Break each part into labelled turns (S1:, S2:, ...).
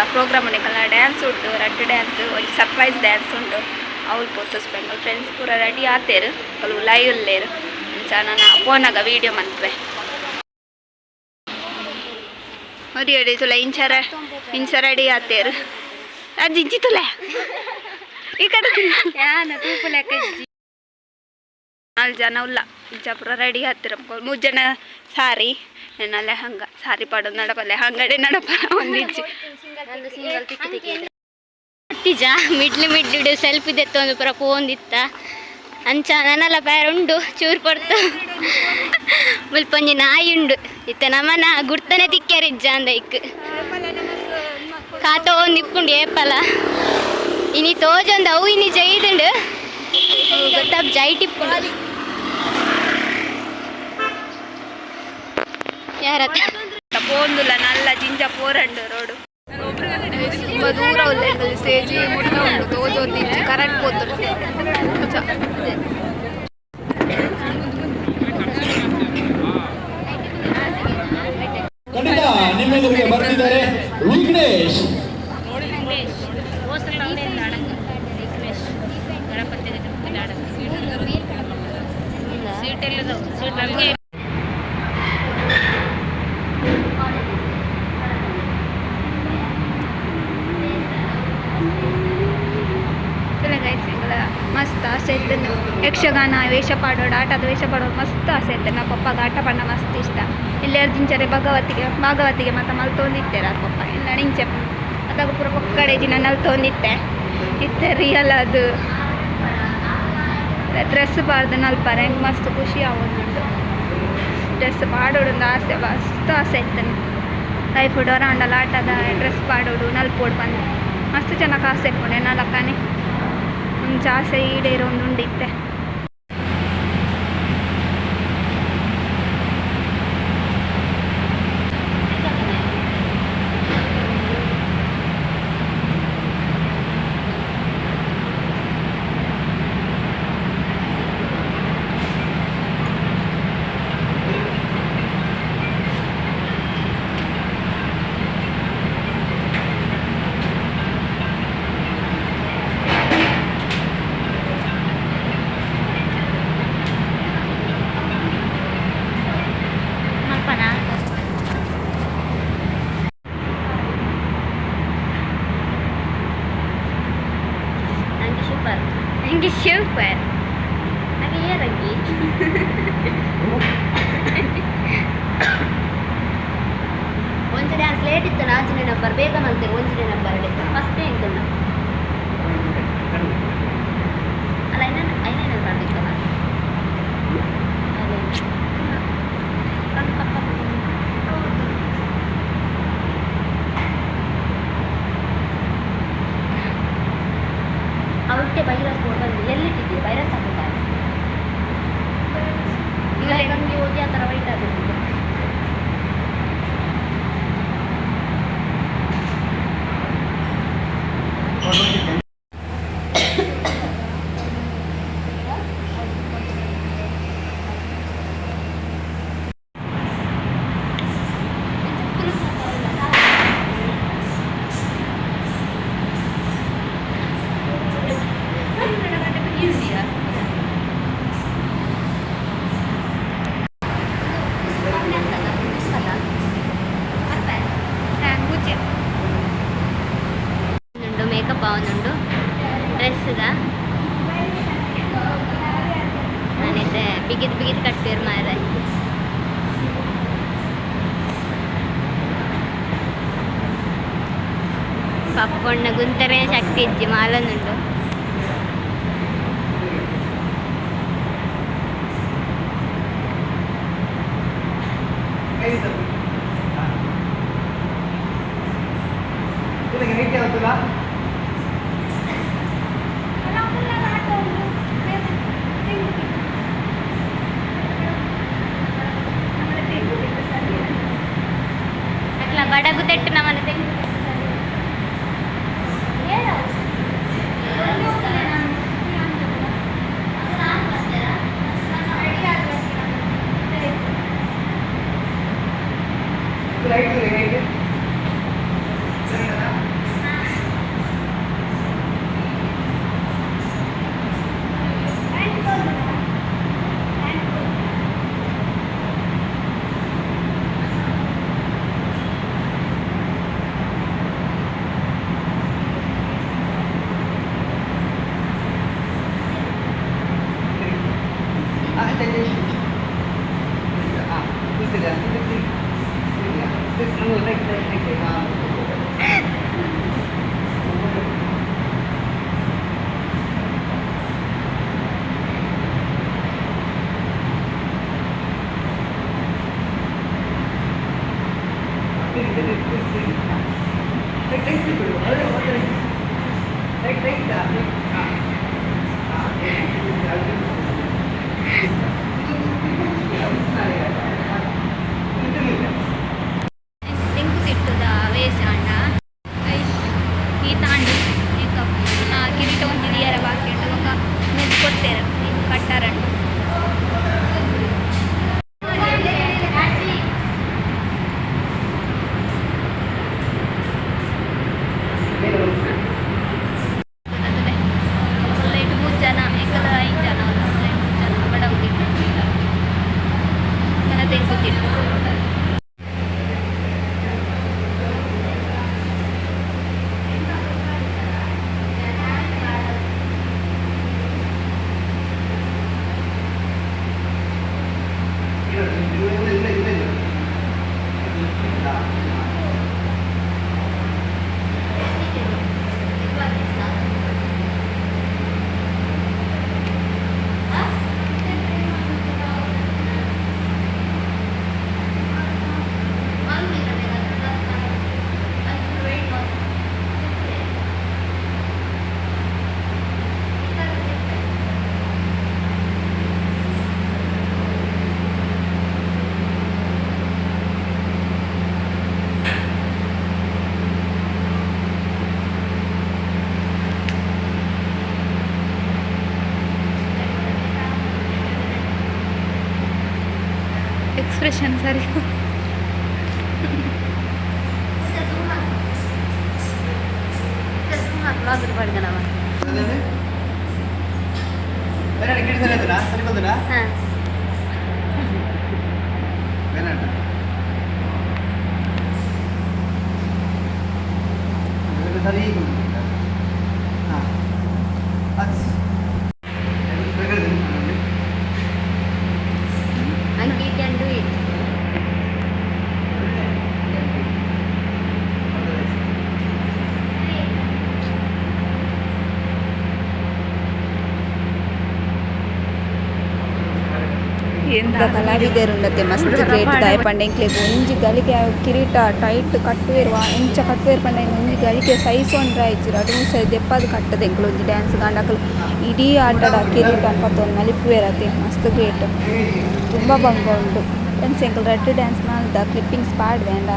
S1: Program ಉಂಡಿಕಲ್ಲ dance ಉಂಟು ರಡ್ಡು dance ಒಂದು surprise dance ಉಂಟು ಅವ್ರು ಪೋತಸ್ಬೇಕು ಫ್ರೆಂಡ್ಸ್ ಪೂರ ರೆಡಿ ಆತೇರು ಅವ್ರು ಲೈವ್ ಇಲ್ಲೇರು ನಾನು ಫೋನಾಗ ವೀಡಿಯೋ ಮಂತ್ವೆ ಮರಿ ರೆಡಿ ತುಲ ಇಂಚ ರೆಡಿ ಆತೇರು ಅದು ಇಜ್ಜಿ ತುಲ ಈ ಕಡೆ ನಾಲ್ಕು ಜನ ಉಲ್ಲ ಇಜ್ಜಾಪುರ ರೆಡಿ ಹತ್ತಿರ 3 ಜನ ಸಾರಿ ನನ್ನ ಲೆಹಂಗ ಸಾರಿ ಪಾಡೋದು ನಡಪ ಲೆಹಂಗಡೆ ನಡಪ ಒಂದಿಜ್ಜಿ
S2: ತಿಜ ಮಿಡ್ಲು ಸೆಲ್ಫಿ ತೆತ್ತು ಒಂದು ಪುರ ಪೋಂದಿತ್ತ ಅಂಚ ನನ್ನಲ್ಲ ಬೇರೆ ಉಂಡು ಚೂರು ಪಡ್ತು ಮುಲ್ಪೊಂಜಿ ನಾಯಿ ಉಂಡು ಇತ್ತ ನಮ್ಮನ ಗುರ್ತನೆ ತಿಕ್ಕ್ಯಾರಿಜ್ಜ ಅಂದ ಇಕ್ ಕಾತ ಒಂದು ಇಪ್ಪುಂಡು ಏಪಲ ಇನಿ ತೋಜೊಂದು ಅವು ಇನಿ ಜೈದುಂಡು ಗೊತ್ತಾಗ ಜೈಟಿಪ್ಪುಂಡು ಯಾರ
S1: ಪೋಂದುಲ್ಲ ನಲ್ಲ ಜಿಂಜ ಪೋರಂಡು ರೋಡು ತುಂಬ ದೂರ ಉಲ್ಲೆಂಡು ಸ್ಟೇಜಿ ಮುಟ್ಟ ಉಂಡು ತೋಜೊಂದಿಜ್ಜಿ ಕರೆಂಟ್ ಪೋತುಂಡು
S3: ಖಂಡಿತ ನಿಮ್ಮೆದುರಿಗೆ ಬರ್ತಿದ್ದಾರೆ ವಿಘ್ನೇಶ್
S1: ಮಸ್ತ್ ಆಸೆ ಇತ್ತು ಯಕ್ಷಗಾನ ವೇಷ ಪಾಡೋಡು ಆಟದ ವೇಷ ಪಾಡೋದು ಮಸ್ತ್ ಆಸೆ ಇತ್ತು ನಮ್ಮ ಪಪ್ಪಗೆ ಆಟ ಪಂಡ ಮಸ್ತ್ ಇಷ್ಟ ಇಲ್ಲೆರಡು ದಿಂಚರೆ ಭಾಗವತಿಗೆ ಮತ್ತು ಮಲ್ತೊಂದಿತ್ತೇರ ಪಪ್ಪ ಇಲ್ಲ ನಿಂಚೆ ಅದಾಗ ಪೂರ ಪಕ್ಕಡೆ ದಿನ ನಲ್ತೊಂದಿತ್ತೆ ಇತ್ತೆ ರಿಯಲ್ ಅದು ಡ್ರೆಸ್ ಪಾಡ್ದು ನಲ್ಪಾರ ಹೆಂಗೆ ಮಸ್ತ್ ಖುಷಿ ಆಗೋದುಂಟು ಡ್ರೆಸ್ ಪಾಡೋಡೊಂದು ಆಸೆ ಮಸ್ತ್ ಆಸೆ ಇತ್ತು ಲೈಫ್ ಡೋರ ಉಂಡಲ್ಲ ಆಟದ ಡ್ರೆಸ್ ಪಾಡೋಡು ನಲ್ಪೋಡು ಬಂದು ಮಸ್ತ್ ಚೆನ್ನಾಗಿ ಆಸೆ ಇಟ್ಕೊಂಡೆ ನಲಕ್ಕನೆ ಒಂದು ಆಸೆ ಈಡೇರೋ ಒಂದು ಉಂಡಿತ್ತೆ super lagi ya lagi ಒಂಚೆ ಡ್ಯಾನ್ಸ್ ಲೇಟ್ ಇತ್ತು ಆಂಜನೇಯ ನಂಬರ್ ಬೇಗ ಮಾಡ್ತೇನೆ ಒಂಚೆ ನಂಬರ್ ಫಸ್ಟ್ ಎಂತ ಅಲ್ಲ ಐನೇ ನಂಬರ್ ಇತ್ತಲ್ಲ ಅವಕ್ಕೆ ವೈರಸ್ ಬಂದು ಎಲ್ಲಿಟ್ಟಿದ್ದೀವಿ ವೈರಸ್ ಹಾಕಿದ್ದಾರೆ ಈಗ ನಮಗೆ ಹೋಗಿ ಆ ಥರ ವೈಟ್ ಆಗಿರ್ತೀವಿ మేకప్ బాగుండు డ్రెస్గా నేనైతే బిగిది కట్టారు మారే పప్పుకొండ గుంతరే శక్తి ఇచ్చి మాలనుండు అట్లా బడగు తెట్టిన మన
S3: Right.
S1: ತೆಂಕು ತಿಟ್ಟುದ ವೇಸಾಂಡ ಈ ತಾಂಡು ಈಗ ಕಿರೀಟ ಒಂದು ಹಿರಿಯರ ಬಾಕಿ ಉಂಟು ಮಗ ಮೆದ್ದು ಕೊಡ್ತೇವೆ ಕಟ್ಟಾರಂಡು ಎಕ್ಸ್ಪ್ರೆಷನ್ ಸರಿ ಎಂತ ಕಲಾವಿದರುಂಡತೆ ಮಸ್ತ್ ಗ್ರೇಟ್ ದಾಯ ಪಂಡ ಎಂಕ್ಲೆಗ್ ಒಂಜಿ ಗಳಿಗೆ ಕಿರೀಟ ಟೈಟ್ ಕಟ್ಟುವೆರುವ ಎಂಚ ಕಟ್ಟುವೆರು ಪಂಡ ಒಂಜಿ ಗಳಿಗೆ ಸೈಜ್ ಒಂಡ್ರೆ ಆಯ್ತು ಅದು ಸರಿ ದೆಪ್ಪದು ಕಟ್ಟದೆ ಎಂಕ್ಲು ಒಂಜಿ ಡ್ಯಾನ್ಸ್ ಗಾಂಡಕಲು ಇಡೀ ಆಟದ ಕಿರೀಟ ಅನ್ಪತ್ತೊಂದು ನಲಿಪುವೆರತೆ ಮಸ್ತ್ ಗ್ರೇಟ್ ತುಂಬ ಬಂಗ ಉಂಟು ಫ್ರೆಂಡ್ಸ್ ಎಂಕ್ಲು ರೆಡ್ ಡ್ಯಾನ್ಸ್ ಮಾಡ್ದ ಕ್ಲಿಪ್ಪಿಂಗ್ಸ್ ಪಾಡ್ದೆ ಆ್ಯಂಡ್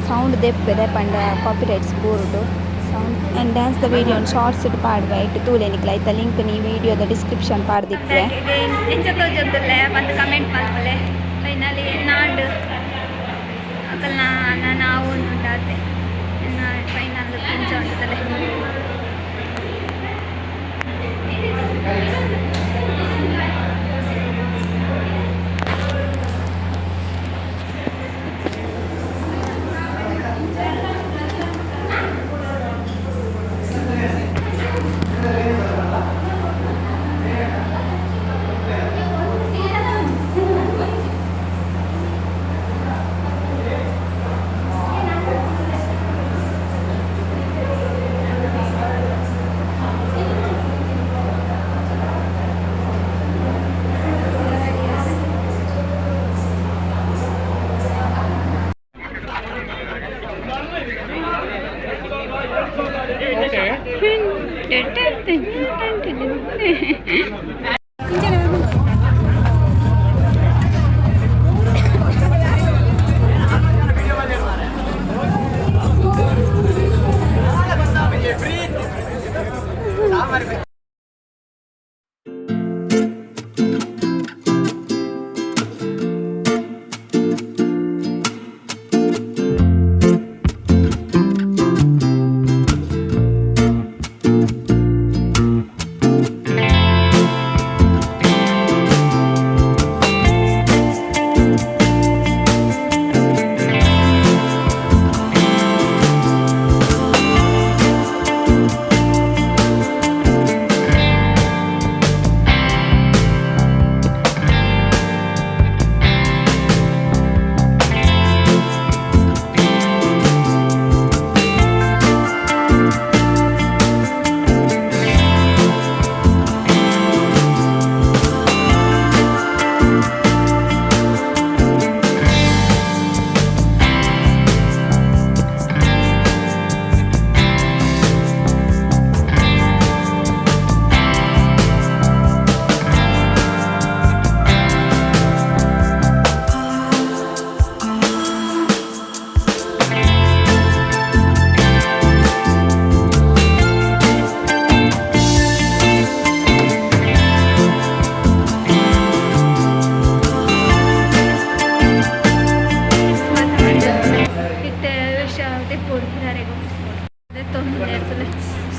S1: ಸೌಂಡ್ ದೆಪ್ಪದೆ ಪಂಡ ಕಾಪಿ ರೈಟ್ಸ್ ಬೋರ್ಡು ಸೌಂಡ್ ಆ್ಯಂಡ್ ಡ್ಯಾನ್ಸ್ ದ ವಿಡಿಯೋ ಶಾರ್ಟ್ಸ್ ಇಟ್ಟು ಪಾಡ್ವೆ ಇಟ್ಟು ತೂಲೆನಿಕ್ಲ ಐತ ಲಿಂಕ್ ನೀ ವಿಡಿಯೋದ ಡಿಸ್ಕ್ರಿಪ್ಷನ್ ಪಾಡ್ದಿಪ್ಪೆ ಎಂಚ ತೋಜೊಂದುಲ್ಲೆ ಮತ್ತು ಕಮೆಂಟ್ ಮಲ್ಪಲೆ ಫೈನಲಿ ನಾಡು ಅಕಲ್ ನಾವು ಉಂಟಾತೆ ಫೈನಲ್ ಎಂಚ ಉಂಟದಲೆ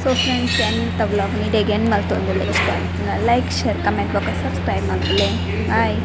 S1: ಸೊ ಫ್ರೆಂಡ್ಸ್ ಎಂತ ವ್ಲಾಗ್ ನೀಡಿಗೆ ಏನು ಮಲ್ತೊಂದಿಲ್ಲ ಇಷ್ಟ ಆಯ್ತು like share comment box subscribe ಮಾಡ್ಕೊಳ್ಳಿ ಬಾಯ್